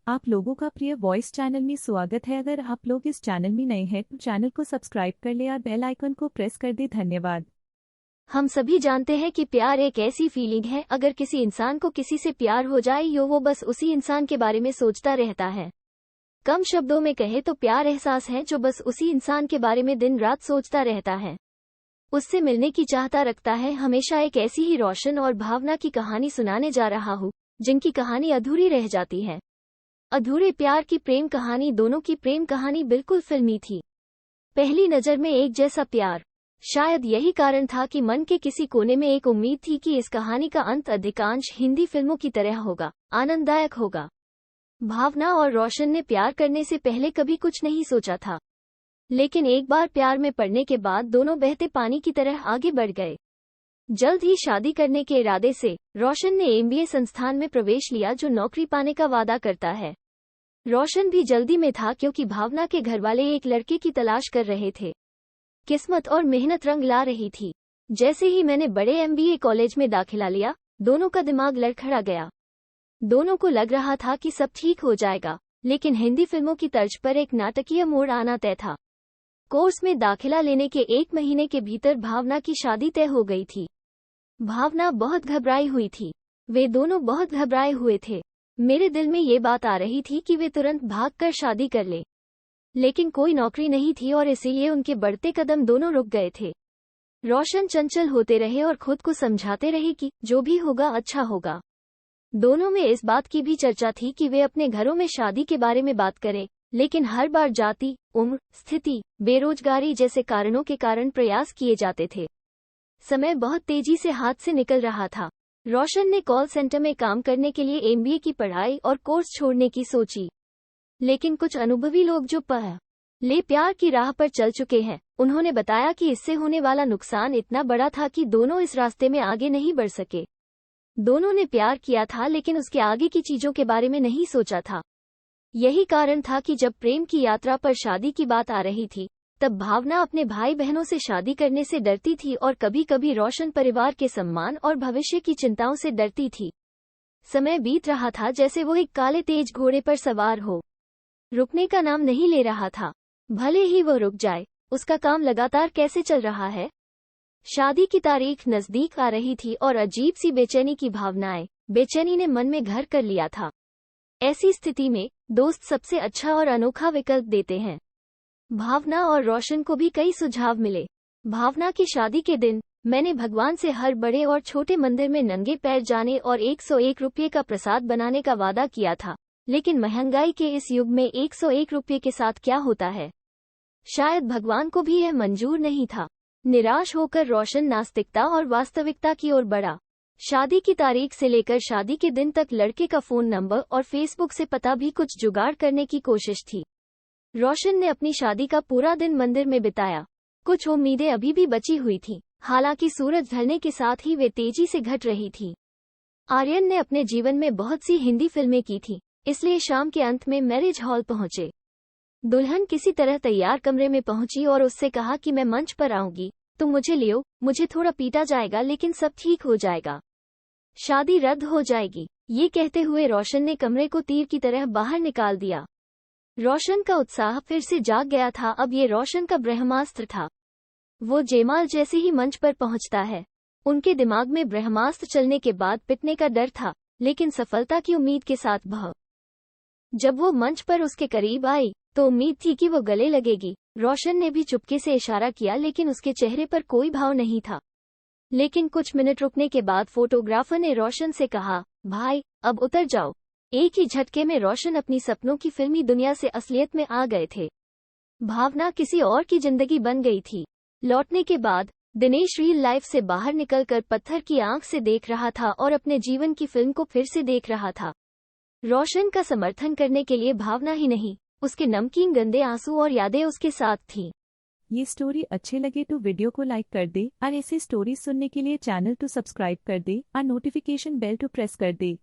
आप लोगों का प्रिय वॉइस चैनल में स्वागत है। अगर आप लोग इस चैनल में नए हैं तो चैनल को सब्सक्राइब कर ले और बेल आइकन को प्रेस कर दे। धन्यवाद। हम सभी जानते हैं कि प्यार एक ऐसी फीलिंग है, अगर किसी इंसान को किसी से प्यार हो जाए यो वो बस उसी इंसान के बारे में सोचता रहता है। कम शब्दों में कहे तो प्यार एहसास है जो बस उसी इंसान के बारे में दिन रात सोचता रहता है, उससे मिलने की चाहता रखता है। हमेशा एक ऐसी ही रोशन और भावना की कहानी सुनाने जा रहा हूँ जिनकी कहानी अधूरी रह जाती है। अधूरे प्यार की प्रेम कहानी। दोनों की प्रेम कहानी बिल्कुल फिल्मी थी। पहली नज़र में एक जैसा प्यार। शायद यही कारण था कि मन के किसी कोने में एक उम्मीद थी कि इस कहानी का अंत अधिकांश हिंदी फिल्मों की तरह होगा, आनंददायक होगा। भावना और रोशन ने प्यार करने से पहले कभी कुछ नहीं सोचा था, लेकिन एक बार प्यार में पड़ने के बाद दोनों बहते पानी की तरह आगे बढ़ गए। जल्द ही शादी करने के इरादे से रोशन ने एमबीए संस्थान में प्रवेश लिया जो नौकरी पाने का वादा करता है। रोशन भी जल्दी में था क्योंकि भावना के घरवाले एक लड़के की तलाश कर रहे थे। किस्मत और मेहनत रंग ला रही थी। जैसे ही मैंने बड़े एमबीए कॉलेज में दाखिला लिया, दोनों का दिमाग लड़खड़ा गया। दोनों को लग रहा था कि सब ठीक हो जाएगा, लेकिन हिंदी फिल्मों की तर्ज पर एक नाटकीय मोड़ आना तय था। कोर्स में दाखिला लेने के 1 महीने के भीतर भावना की शादी तय हो गई थी। भावना बहुत घबराई हुई थी। वे दोनों बहुत घबराए हुए थे। मेरे दिल में ये बात आ रही थी कि वे तुरंत भागकर शादी कर ले, लेकिन कोई नौकरी नहीं थी और इसीलिए उनके बढ़ते कदम दोनों रुक गए थे। रोशन चंचल होते रहे और खुद को समझाते रहे कि जो भी होगा अच्छा होगा। दोनों में इस बात की भी चर्चा थी कि वे अपने घरों में शादी के बारे में बात करें, लेकिन हर बार जाति, उम्र, स्थिति, बेरोजगारी जैसे कारणों के कारण प्रयास किए जाते थे। समय बहुत तेजी से हाथ से निकल रहा था। रोशन ने कॉल सेंटर में काम करने के लिए एमबीए की पढ़ाई और कोर्स छोड़ने की सोची, लेकिन कुछ अनुभवी लोग जो प्यार की राह पर चल चुके हैं, उन्होंने बताया कि इससे होने वाला नुकसान इतना बड़ा था कि दोनों इस रास्ते में आगे नहीं बढ़ सके। दोनों ने प्यार किया था लेकिन उसके आगे की चीजों के बारे में नहीं सोचा था। यही कारण था कि जब प्रेम की यात्रा पर शादी की बात आ रही थी, तब भावना अपने भाई बहनों से शादी करने से डरती थी और कभी कभी रोशन परिवार के सम्मान और भविष्य की चिंताओं से डरती थी। समय बीत रहा था जैसे वो एक काले तेज घोड़े पर सवार हो, रुकने का नाम नहीं ले रहा था। भले ही वो रुक जाए, उसका काम लगातार कैसे चल रहा है। शादी की तारीख नजदीक आ रही थी और अजीब सी बेचैनी ने मन में घर कर लिया था। ऐसी स्थिति में दोस्त सबसे अच्छा और अनोखा विकल्प देते हैं। भावना और रोशन को भी कई सुझाव मिले। भावना की शादी के दिन मैंने भगवान से हर बड़े और छोटे मंदिर में नंगे पैर जाने और 101 रुपये का प्रसाद बनाने का वादा किया था, लेकिन महंगाई के इस युग में 101 रुपये के साथ क्या होता है। शायद भगवान को भी यह मंजूर नहीं था। निराश होकर रोशन नास्तिकता और वास्तविकता की ओर बढ़ा। शादी की तारीख से लेकर शादी के दिन तक लड़के का फोन नंबर और फेसबुक से पता भी कुछ जुगाड़ करने की कोशिश थी। रोशन ने अपनी शादी का पूरा दिन मंदिर में बिताया। कुछ उम्मीदें अभी भी बची हुई थीं, हालांकि सूरज ढलने के साथ ही वे तेजी से घट रही थी। आर्यन ने अपने जीवन में बहुत सी हिंदी फिल्में की थी, इसलिए शाम के अंत में मैरिज हॉल पहुंचे। दुल्हन किसी तरह तैयार कमरे में पहुंची और उससे कहा कि मैं मंच पर आऊंगी, तुम मुझे लियो, मुझे थोड़ा पीटा जाएगा लेकिन सब ठीक हो जाएगा। शादी रद्द हो जाएगी। ये कहते हुए रोशन ने कमरे को तीर की तरह बाहर निकाल दिया। रोशन का उत्साह फिर से जाग गया था। अब ये रोशन का ब्रह्मास्त्र था। वो जयमाल जैसे ही मंच पर पहुंचता है। उनके दिमाग में ब्रह्मास्त्र चलने के बाद पिटने का डर था, लेकिन सफलता की उम्मीद के साथ जब वो मंच पर उसके करीब आई तो उम्मीद थी कि वो गले लगेगी। रोशन ने भी चुपके से इशारा किया, लेकिन उसके चेहरे पर कोई भाव नहीं था। लेकिन कुछ मिनट रुकने के बाद फोटोग्राफर ने रोशन से कहा, भाई अब उतर जाओ। एक ही झटके में रोशन अपनी सपनों की फिल्मी दुनिया से असलियत में आ गए थे। भावना किसी और की जिंदगी बन गई थी। लौटने के बाद दिनेश रियल लाइफ से बाहर निकलकर पत्थर की आंख से देख रहा था और अपने जीवन की फिल्म को फिर से देख रहा था। रोशन का समर्थन करने के लिए भावना ही नहीं, उसके नमकीन गंदे आंसू और यादें उसके साथ थीं। ये स्टोरी अच्छे लगे तो वीडियो को लाइक कर दे और ऐसी स्टोरी सुनने के लिए चैनल को सब्सक्राइब कर दे और नोटिफिकेशन बेल को प्रेस कर दे।